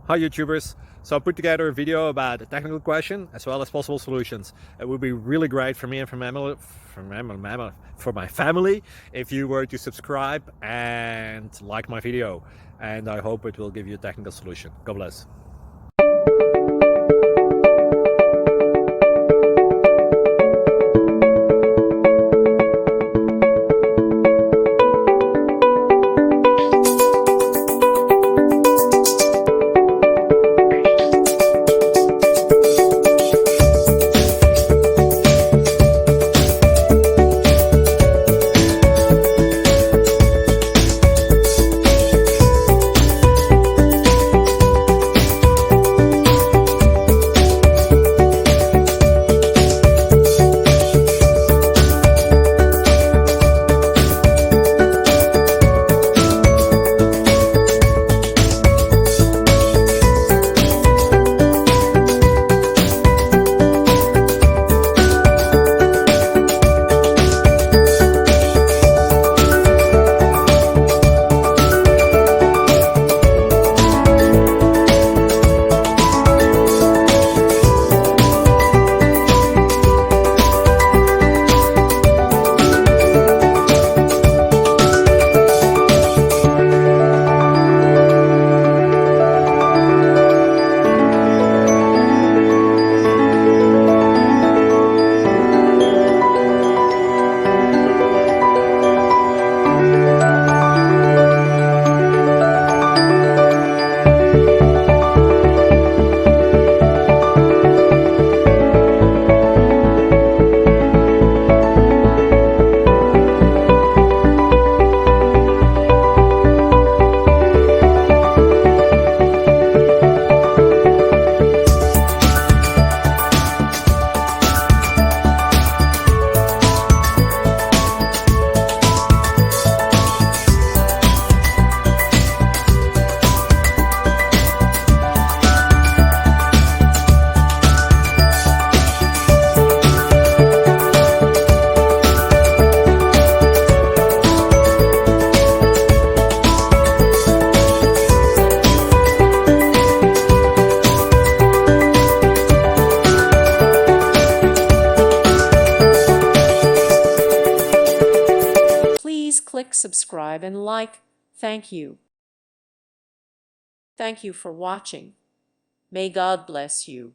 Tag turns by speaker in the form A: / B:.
A: Hi YouTubers! So I put together a video about a technical question as well as possible solutions. It would be really great for me and for my family if you were to subscribe and like my video, and I hope it will give you a technical solution. God bless.
B: Please click subscribe and like. Thank you. Thank you for watching. May God bless you.